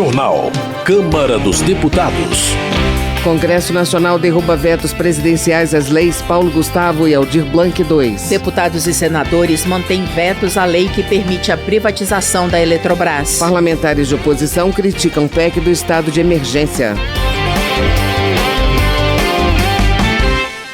Jornal. Câmara dos Deputados. Congresso Nacional derruba vetos presidenciais às leis Paulo Gustavo e Aldir Blanc II. Deputados e senadores mantêm vetos à lei que permite a privatização da Eletrobras. Parlamentares de oposição criticam PEC do estado de emergência.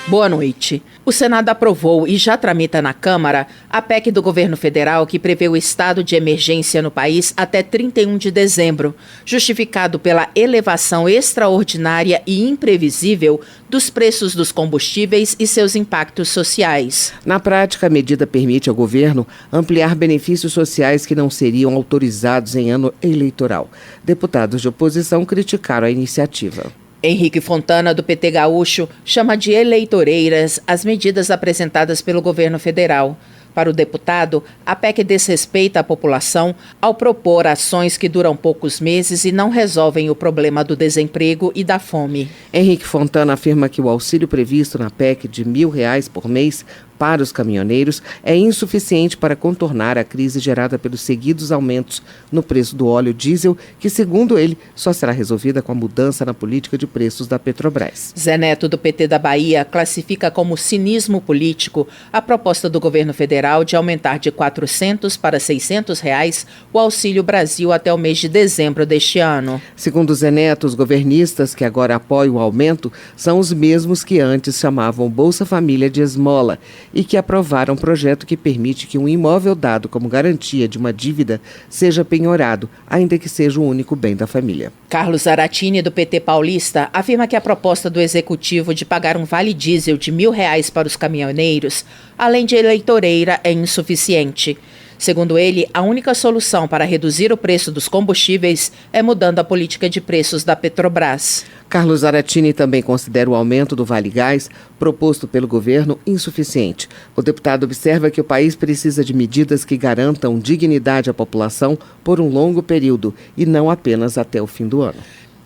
Boa noite. O Senado aprovou e já tramita na Câmara a PEC do governo federal que prevê o estado de emergência no país até 31 de dezembro, justificado pela elevação extraordinária e imprevisível dos preços dos combustíveis e seus impactos sociais. Na prática, a medida permite ao governo ampliar benefícios sociais que não seriam autorizados em ano eleitoral. Deputados de oposição criticaram a iniciativa. Henrique Fontana, do PT Gaúcho, chama de eleitoreiras as medidas apresentadas pelo governo federal. Para o deputado, a PEC desrespeita a população ao propor ações que duram poucos meses e não resolvem o problema do desemprego e da fome. Henrique Fontana afirma que o auxílio previsto na PEC de R$1.000 por mês para os caminhoneiros é insuficiente para contornar a crise gerada pelos seguidos aumentos no preço do óleo diesel, que, segundo ele, só será resolvida com a mudança na política de preços da Petrobras. Zé Neto, do PT da Bahia, classifica como cinismo político a proposta do governo federal de aumentar de R$400 para R$600 o Auxílio Brasil até o mês de dezembro deste ano. Segundo Zé Neto, os governistas que agora apoiam o aumento são os mesmos que antes chamavam Bolsa Família de esmola e que aprovaram um projeto que permite que um imóvel dado como garantia de uma dívida seja penhorado, ainda que seja o único bem da família. Carlos Zaratini, do PT paulista, afirma que a proposta do executivo de pagar um vale diesel de R$1.000 para os caminhoneiros, além de eleitoreira, é insuficiente. Segundo ele, a única solução para reduzir o preço dos combustíveis é mudando a política de preços da Petrobras. Carlos Zaratini também considera o aumento do Vale Gás proposto pelo governo insuficiente. O deputado observa que o país precisa de medidas que garantam dignidade à população por um longo período e não apenas até o fim do ano.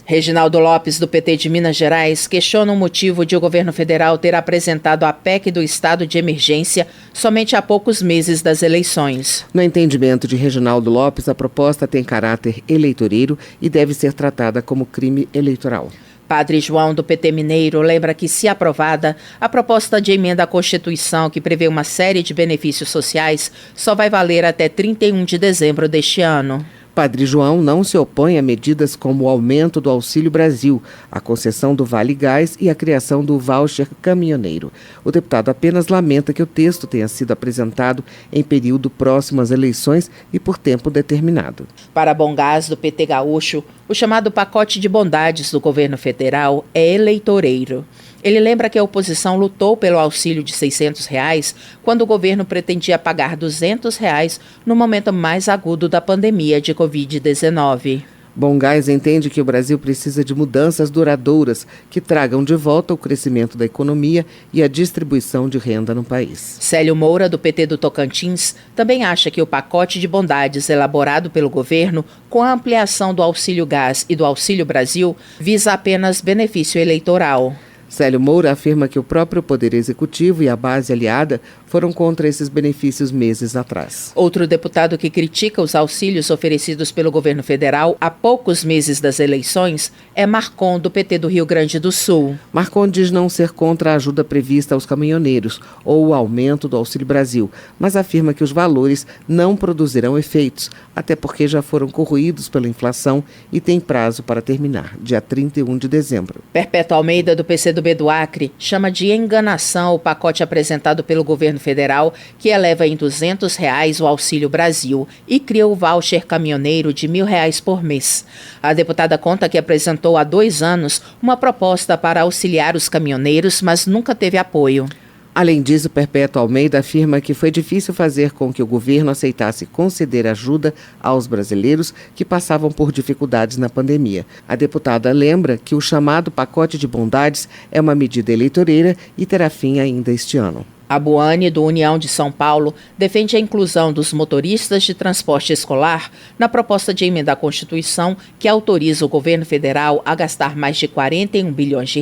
Reginaldo Lopes, do PT de Minas Gerais, questiona o motivo de o governo federal ter apresentado a PEC do estado de emergência somente há poucos meses das eleições. No entendimento de Reginaldo Lopes, a proposta tem caráter eleitoreiro e deve ser tratada como crime eleitoral. Padre João, do PT Mineiro, lembra que, se aprovada, a proposta de emenda à Constituição, que prevê uma série de benefícios sociais, só vai valer até 31 de dezembro deste ano. Padre João não se opõe a medidas como o aumento do Auxílio Brasil, a concessão do Vale Gás e a criação do voucher caminhoneiro. O deputado apenas lamenta que o texto tenha sido apresentado em período próximo às eleições e por tempo determinado. Para Bom Gás, do PT Gaúcho, o chamado pacote de bondades do governo federal é eleitoreiro. Ele lembra que a oposição lutou pelo auxílio de R$600 quando o governo pretendia pagar R$200 no momento mais agudo da pandemia de Covid-19. Bom Gás entende que o Brasil precisa de mudanças duradouras que tragam de volta o crescimento da economia e a distribuição de renda no país. Célio Moura, do PT do Tocantins, também acha que o pacote de bondades elaborado pelo governo, com a ampliação do Auxílio Gás e do Auxílio Brasil, visa apenas benefício eleitoral. Célio Moura afirma que o próprio Poder Executivo e a base aliada foram contra esses benefícios meses atrás. Outro deputado que critica os auxílios oferecidos pelo governo federal há poucos meses das eleições é Marcon, do PT do Rio Grande do Sul. Marcon diz não ser contra a ajuda prevista aos caminhoneiros ou o aumento do Auxílio Brasil, mas afirma que os valores não produzirão efeitos, até porque já foram corroídos pela inflação e tem prazo para terminar, dia 31 de dezembro. Perpétua Almeida, do PCdoB do Acre, chama de enganação o pacote apresentado pelo governo federal, que eleva em R$200 o Auxílio Brasil e cria o voucher caminhoneiro de R$1.000 por mês. A deputada conta que apresentou há 2 anos uma proposta para auxiliar os caminhoneiros, mas nunca teve apoio. Além disso, Perpétua Almeida afirma que foi difícil fazer com que o governo aceitasse conceder ajuda aos brasileiros que passavam por dificuldades na pandemia. A deputada lembra que o chamado pacote de bondades é uma medida eleitoreira e terá fim ainda este ano. A Boane, do União de São Paulo, defende a inclusão dos motoristas de transporte escolar na proposta de emenda à Constituição que autoriza o governo federal a gastar mais de R$41 bilhões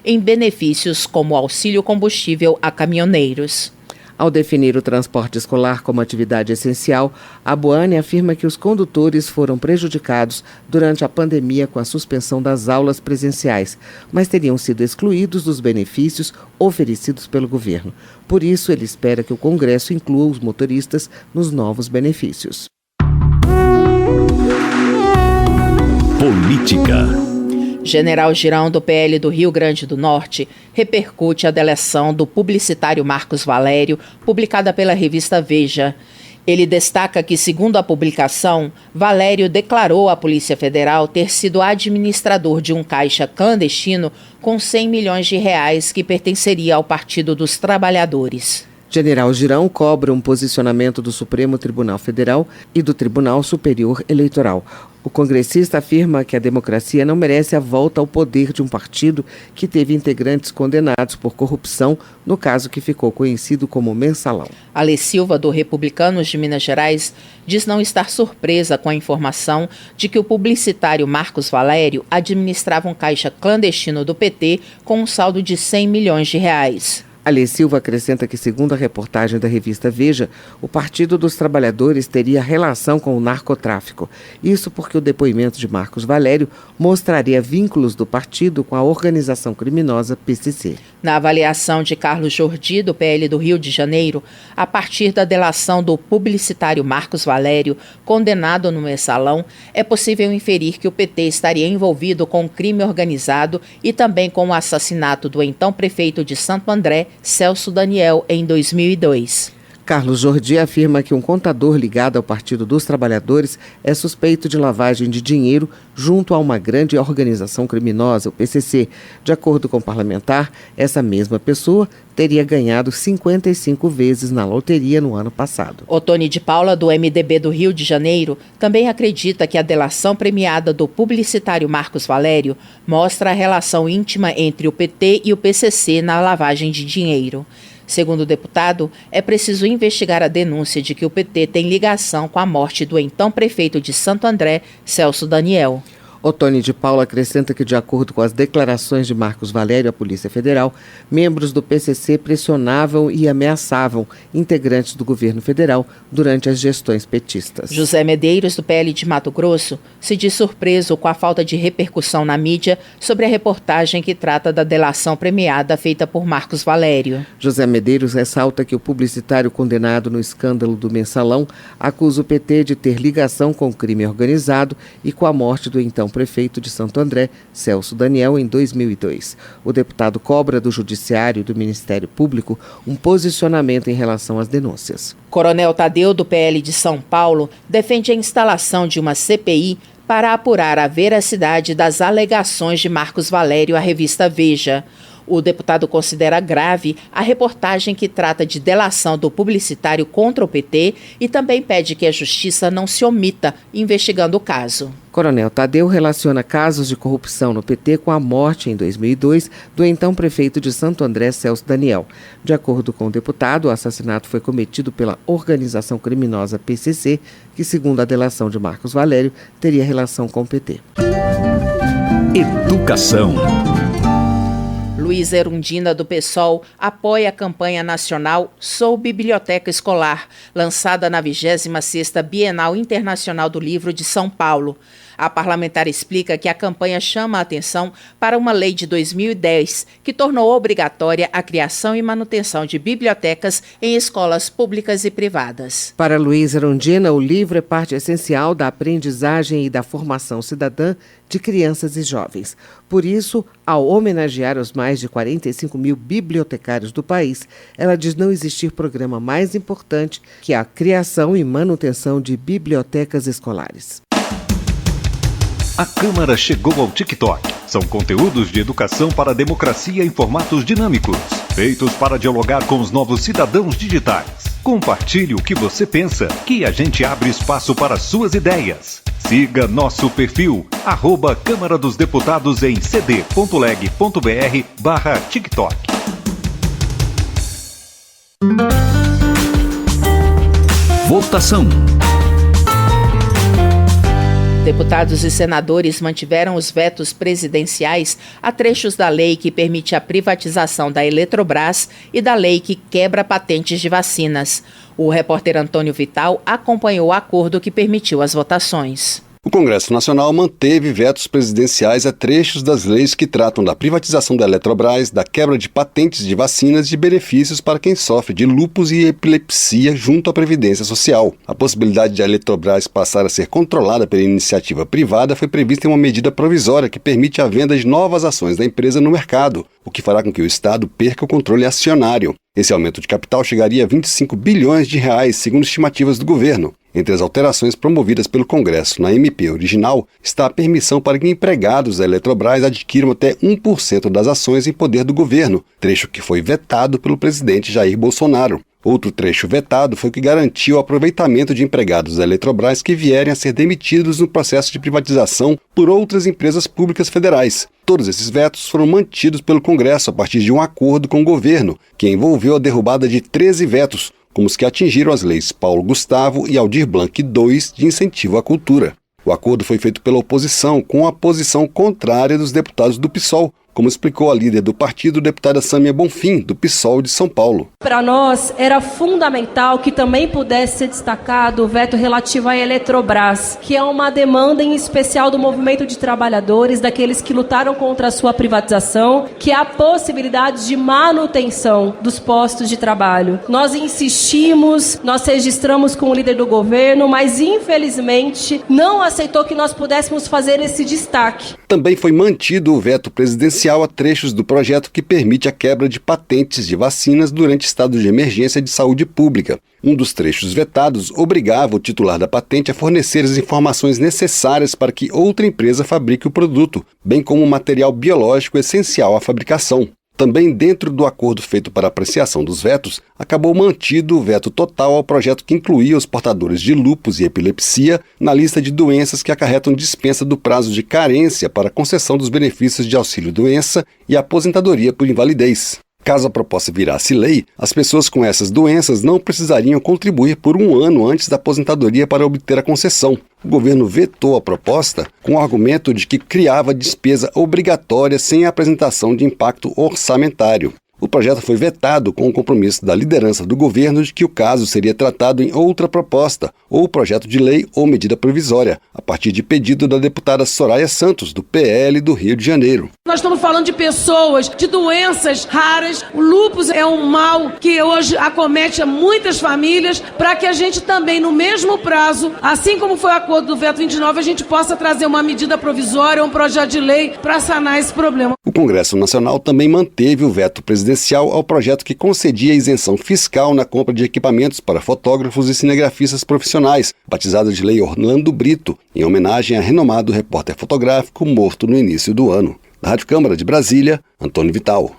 em benefícios como auxílio combustível a caminhoneiros. Ao definir o transporte escolar como atividade essencial, a Boane afirma que os condutores foram prejudicados durante a pandemia com a suspensão das aulas presenciais, mas teriam sido excluídos dos benefícios oferecidos pelo governo. Por isso, ele espera que o Congresso inclua os motoristas nos novos benefícios. Política. General Girão, do PL do Rio Grande do Norte, repercute a delação do publicitário Marcos Valério, publicada pela revista Veja. Ele destaca que, segundo a publicação, Valério declarou à Polícia Federal ter sido administrador de um caixa clandestino com 100 milhões de reais que pertenceria ao Partido dos Trabalhadores. General Girão cobra um posicionamento do Supremo Tribunal Federal e do Tribunal Superior Eleitoral. O congressista afirma que a democracia não merece a volta ao poder de um partido que teve integrantes condenados por corrupção, no caso que ficou conhecido como Mensalão. Alê Silva, do Republicanos de Minas Gerais, diz não estar surpresa com a informação de que o publicitário Marcos Valério administrava um caixa clandestino do PT com um saldo de 100 milhões de reais. Alê Silva acrescenta que, segundo a reportagem da revista Veja, o Partido dos Trabalhadores teria relação com o narcotráfico. Isso porque o depoimento de Marcos Valério mostraria vínculos do partido com a organização criminosa PCC. Na avaliação de Carlos Jordi, do PL do Rio de Janeiro, a partir da delação do publicitário Marcos Valério, condenado no Mensalão, é possível inferir que o PT estaria envolvido com o crime organizado e também com o assassinato do então prefeito de Santo André, Celso Daniel, em 2002. Carlos Jordi afirma que um contador ligado ao Partido dos Trabalhadores é suspeito de lavagem de dinheiro junto a uma grande organização criminosa, o PCC. De acordo com o parlamentar, essa mesma pessoa teria ganhado 55 vezes na loteria no ano passado. Otone de Paula, do MDB do Rio de Janeiro, também acredita que a delação premiada do publicitário Marcos Valério mostra a relação íntima entre o PT e o PCC na lavagem de dinheiro. Segundo o deputado, é preciso investigar a denúncia de que o PT tem ligação com a morte do então prefeito de Santo André, Celso Daniel. Otone de Paula acrescenta que, de acordo com as declarações de Marcos Valério à Polícia Federal, membros do PCC pressionavam e ameaçavam integrantes do governo federal durante as gestões petistas. José Medeiros, do PL de Mato Grosso, se diz surpreso com a falta de repercussão na mídia sobre a reportagem que trata da delação premiada feita por Marcos Valério. José Medeiros ressalta que o publicitário condenado no escândalo do Mensalão acusa o PT de ter ligação com o crime organizado e com a morte do então prefeito de Santo André, Celso Daniel, em 2002. O deputado cobra do Judiciário e do Ministério Público um posicionamento em relação às denúncias. Coronel Tadeu, do PL de São Paulo, defende a instalação de uma CPI para apurar a veracidade das alegações de Marcos Valério à revista Veja. O deputado considera grave a reportagem que trata de delação do publicitário contra o PT e também pede que a justiça não se omita investigando o caso. Coronel Tadeu relaciona casos de corrupção no PT com a morte, em 2002, do então prefeito de Santo André, Celso Daniel. De acordo com o deputado, o assassinato foi cometido pela organização criminosa PCC, que, segundo a delação de Marcos Valério, teria relação com o PT. Educação. Luiz Erundina, do PSOL, apoia a campanha nacional Sou Biblioteca Escolar, lançada na 26ª Bienal Internacional do Livro de São Paulo. A parlamentar explica que a campanha chama a atenção para uma lei de 2010 que tornou obrigatória a criação e manutenção de bibliotecas em escolas públicas e privadas. Para Luiz Erundina, o livro é parte essencial da aprendizagem e da formação cidadã de crianças e jovens. Por isso, ao homenagear os mais de 45 mil bibliotecários do país, ela diz não existir programa mais importante que a criação e manutenção de bibliotecas escolares. A Câmara chegou ao TikTok. São conteúdos de educação para a democracia em formatos dinâmicos, feitos para dialogar com os novos cidadãos digitais. Compartilhe o que você pensa, que a gente abre espaço para suas ideias. Siga nosso perfil, @Câmara dos Deputados em cd.leg.br/TikTok. Votação. Deputados e senadores mantiveram os vetos presidenciais a trechos da lei que permite a privatização da Eletrobras e da lei que quebra patentes de vacinas. O repórter Antônio Vital acompanhou o acordo que permitiu as votações. O Congresso Nacional manteve vetos presidenciais a trechos das leis que tratam da privatização da Eletrobras, da quebra de patentes de vacinas e de benefícios para quem sofre de lúpus e epilepsia junto à Previdência Social. A possibilidade de a Eletrobras passar a ser controlada pela iniciativa privada foi prevista em uma medida provisória que permite a venda de novas ações da empresa no mercado, o que fará com que o Estado perca o controle acionário. Esse aumento de capital chegaria a 25 bilhões de reais, segundo estimativas do governo. Entre as alterações promovidas pelo Congresso na MP original está a permissão para que empregados da Eletrobras adquiram até 1% das ações em poder do governo, trecho que foi vetado pelo presidente Jair Bolsonaro. Outro trecho vetado foi o que garantiu o aproveitamento de empregados da Eletrobras que vierem a ser demitidos no processo de privatização por outras empresas públicas federais. Todos esses vetos foram mantidos pelo Congresso a partir de um acordo com o governo, que envolveu a derrubada de 13 vetos, como os que atingiram as leis Paulo Gustavo e Aldir Blanc II de incentivo à cultura. O acordo foi feito pela oposição, com a posição contrária dos deputados do PSOL, como explicou a líder do partido, deputada Sâmia Bonfim, do PSOL de São Paulo. Para nós, era fundamental que também pudesse ser destacado o veto relativo à Eletrobras, que é uma demanda em especial do movimento de trabalhadores, daqueles que lutaram contra a sua privatização, que é a possibilidade de manutenção dos postos de trabalho. Nós insistimos, nós registramos com o líder do governo, mas infelizmente não aceitou que nós pudéssemos fazer esse destaque. Também foi mantido o veto presidencial a trechos do projeto que permite a quebra de patentes de vacinas durante estado de emergência de saúde pública. Um dos trechos vetados obrigava o titular da patente a fornecer as informações necessárias para que outra empresa fabrique o produto, bem como o material biológico essencial à fabricação. Também dentro do acordo feito para apreciação dos vetos, acabou mantido o veto total ao projeto que incluía os portadores de lúpus e epilepsia na lista de doenças que acarretam dispensa do prazo de carência para concessão dos benefícios de auxílio-doença e aposentadoria por invalidez. Caso a proposta virasse lei, as pessoas com essas doenças não precisariam contribuir por 1 ano antes da aposentadoria para obter a concessão. O governo vetou a proposta com o argumento de que criava despesa obrigatória sem a apresentação de impacto orçamentário. O projeto foi vetado com o compromisso da liderança do governo de que o caso seria tratado em outra proposta, ou projeto de lei ou medida provisória, a partir de pedido da deputada Soraya Santos, do PL do Rio de Janeiro. Nós estamos falando de pessoas, de doenças raras. O lúpus é um mal que hoje acomete muitas famílias, para que a gente também, no mesmo prazo, assim como foi o acordo do veto 29, a gente possa trazer uma medida provisória, um projeto de lei para sanar esse problema. O Congresso Nacional também manteve o veto presidencial ao projeto que concedia isenção fiscal na compra de equipamentos para fotógrafos e cinegrafistas profissionais, batizado de Lei Orlando Brito, em homenagem a renomado repórter fotográfico morto no início do ano. Da Rádio Câmara de Brasília, Antônio Vital.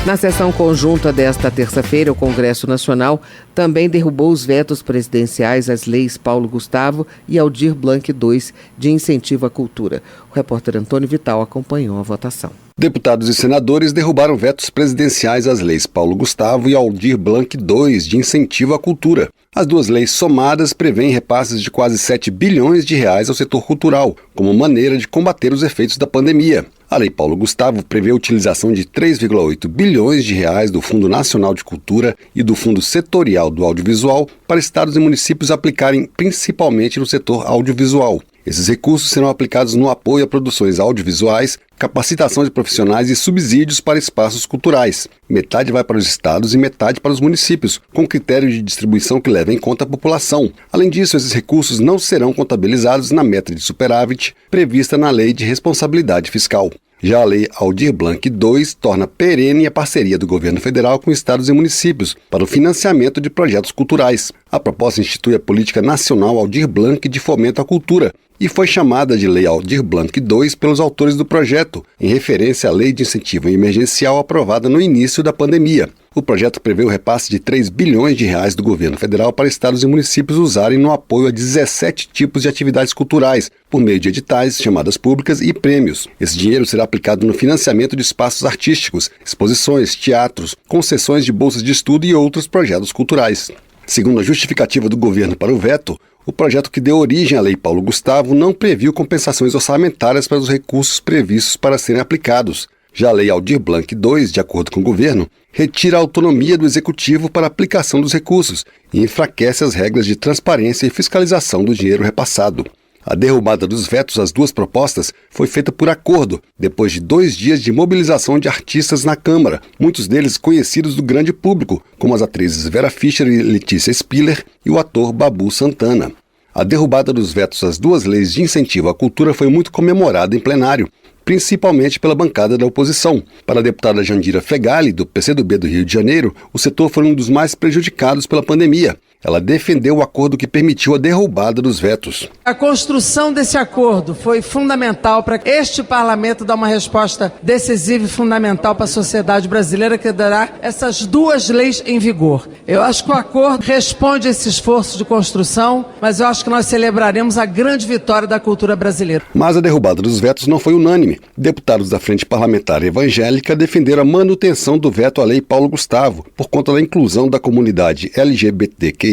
Na sessão conjunta desta terça-feira, o Congresso Nacional também derrubou os vetos presidenciais às leis Paulo Gustavo e Aldir Blanc II de incentivo à cultura. O repórter Antônio Vital acompanhou a votação. Deputados e senadores derrubaram vetos presidenciais às leis Paulo Gustavo e Aldir Blanc II de incentivo à cultura. As duas leis somadas prevêem repasses de quase 7 bilhões de reais ao setor cultural, como maneira de combater os efeitos da pandemia. A Lei Paulo Gustavo prevê a utilização de 3,8 bilhões de reais do Fundo Nacional de Cultura e do Fundo Setorial do Audiovisual para estados e municípios aplicarem principalmente no setor audiovisual. Esses recursos serão aplicados no apoio a produções audiovisuais, capacitação de profissionais e subsídios para espaços culturais. Metade vai para os estados e metade para os municípios, com critério de distribuição que leva em conta a população. Além disso, esses recursos não serão contabilizados na meta de superávit prevista na Lei de Responsabilidade Fiscal. Já a Lei Aldir Blanc II torna perene a parceria do governo federal com estados e municípios para o financiamento de projetos culturais. A proposta institui a Política Nacional Aldir Blanc de Fomento à Cultura e foi chamada de Lei Aldir Blanc II pelos autores do projeto, em referência à Lei de Incentivo Emergencial aprovada no início da pandemia. O projeto prevê o repasse de 3 bilhões de reais do governo federal para estados e municípios usarem no apoio a 17 tipos de atividades culturais, por meio de editais, chamadas públicas e prêmios. Esse dinheiro será aplicado no financiamento de espaços artísticos, exposições, teatros, concessões de bolsas de estudo e outros projetos culturais. Segundo a justificativa do governo para o veto, o projeto que deu origem à Lei Paulo Gustavo não previu compensações orçamentárias para os recursos previstos para serem aplicados. Já a Lei Aldir Blanc II, de acordo com o governo, retira a autonomia do Executivo para a aplicação dos recursos e enfraquece as regras de transparência e fiscalização do dinheiro repassado. A derrubada dos vetos às duas propostas foi feita por acordo, depois de 2 dias de mobilização de artistas na Câmara, muitos deles conhecidos do grande público, como as atrizes Vera Fischer e Letícia Spiller e o ator Babu Santana. A derrubada dos vetos às duas leis de incentivo à cultura foi muito comemorada em plenário, principalmente pela bancada da oposição. Para a deputada Jandira Fegali, do PCdoB do Rio de Janeiro, o setor foi um dos mais prejudicados pela pandemia. Ela defendeu o acordo que permitiu a derrubada dos vetos. A construção desse acordo foi fundamental para este parlamento dar uma resposta decisiva e fundamental para a sociedade brasileira, que dará essas 2 leis em vigor. Eu acho que o acordo responde a esse esforço de construção, mas eu acho que nós celebraremos a grande vitória da cultura brasileira. Mas a derrubada dos vetos não foi unânime. Deputados da Frente Parlamentar Evangélica defenderam a manutenção do veto à Lei Paulo Gustavo, por conta da inclusão da comunidade LGBTQIA+,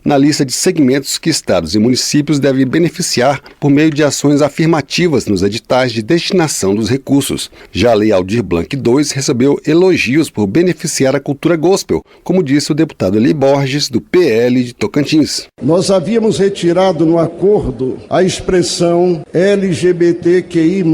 na lista de segmentos que estados e municípios devem beneficiar por meio de ações afirmativas nos editais de destinação dos recursos. Já a Lei Aldir Blanc II recebeu elogios por beneficiar a cultura gospel, como disse o deputado Eli Borges, do PL de Tocantins. Nós havíamos retirado no acordo a expressão LGBTQI+.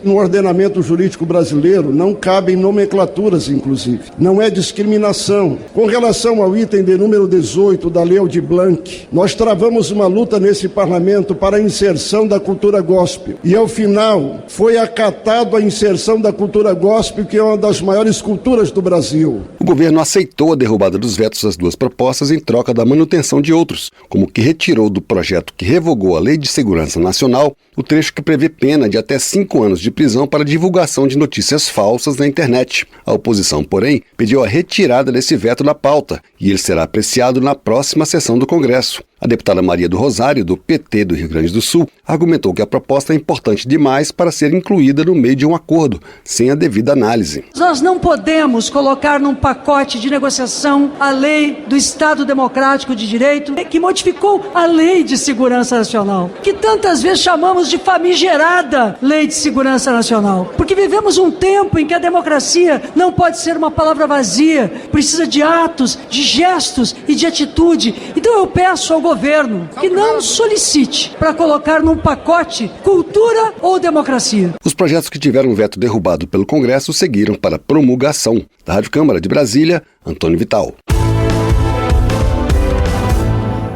No ordenamento jurídico brasileiro não cabem nomenclaturas, inclusive. Não é discriminação. Com relação ao item de número 18 da Lei Aldir Blanc, nós travamos uma luta nesse parlamento para a inserção da cultura gospel. E ao final foi acatado a inserção da cultura gospel, que é uma das maiores culturas do Brasil. O governo aceitou a derrubada dos vetos às duas propostas em troca da manutenção de outros, como que retirou do projeto que revogou a Lei de Segurança Nacional o trecho que prevê pena de até 5 anos de prisão para divulgação de notícias falsas na internet. A oposição, porém, pediu a retirada desse veto da pauta e ele será apreciado na próxima sessão do Congresso. A deputada Maria do Rosário, do PT do Rio Grande do Sul, argumentou que a proposta é importante demais para ser incluída no meio de um acordo, sem a devida análise. Nós não podemos colocar num pacote de negociação a lei do Estado Democrático de Direito, que modificou a Lei de Segurança Nacional, que tantas vezes chamamos de famigerada Lei de Segurança Nacional, porque vivemos um tempo em que a democracia não pode ser uma palavra vazia, precisa de atos, de gestos e de atitude. Então eu peço ao governo que não solicite para colocar num pacote cultura ou democracia. Os projetos que tiveram o veto derrubado pelo Congresso seguiram para promulgação. Da Rádio Câmara de Brasília, Antônio Vital.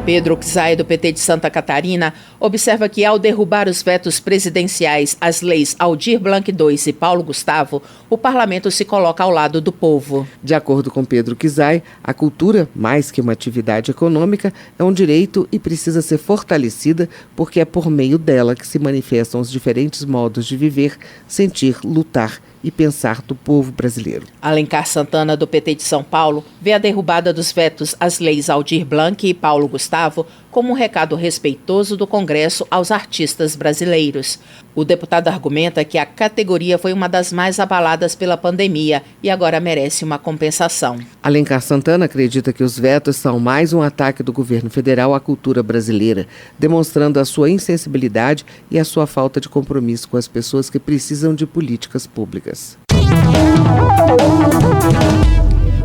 Pedro Czai, do PT de Santa Catarina, observa que ao derrubar os vetos presidenciais às leis Aldir Blanc II e Paulo Gustavo, o parlamento se coloca ao lado do povo. De acordo com Pedro Czai, a cultura, mais que uma atividade econômica, é um direito e precisa ser fortalecida porque é por meio dela que se manifestam os diferentes modos de viver, sentir, lutar e pensar do povo brasileiro. Alencar Santana, do PT de São Paulo, vê a derrubada dos vetos às leis Aldir Blanc e Paulo Gustavo como um recado respeitoso do Congresso aos artistas brasileiros. O deputado argumenta que a categoria foi uma das mais abaladas pela pandemia e agora merece uma compensação. Alencar Santana acredita que os vetos são mais um ataque do governo federal à cultura brasileira, demonstrando a sua insensibilidade e a sua falta de compromisso com as pessoas que precisam de políticas públicas.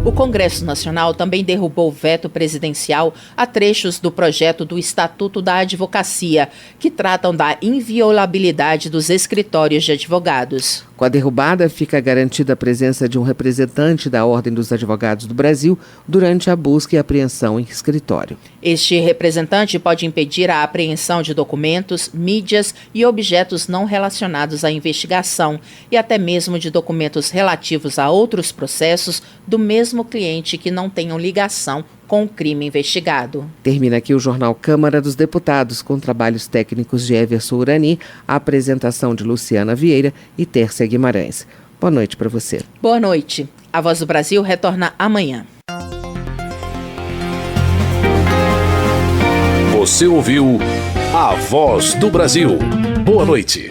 O Congresso Nacional também derrubou o veto presidencial a trechos do projeto do Estatuto da Advocacia, que tratam da inviolabilidade dos escritórios de advogados. Com a derrubada, fica garantida a presença de um representante da Ordem dos Advogados do Brasil durante a busca e apreensão em escritório. Este representante pode impedir a apreensão de documentos, mídias e objetos não relacionados à investigação e até mesmo de documentos relativos a outros processos do mesmo cliente que não tenham ligação com o crime investigado. Termina aqui o Jornal Câmara dos Deputados, com trabalhos técnicos de Everson Urani, a apresentação de Luciana Vieira e Tércia Guimarães. Boa noite para você. Boa noite. A Voz do Brasil retorna amanhã. Você ouviu A Voz do Brasil. Boa noite.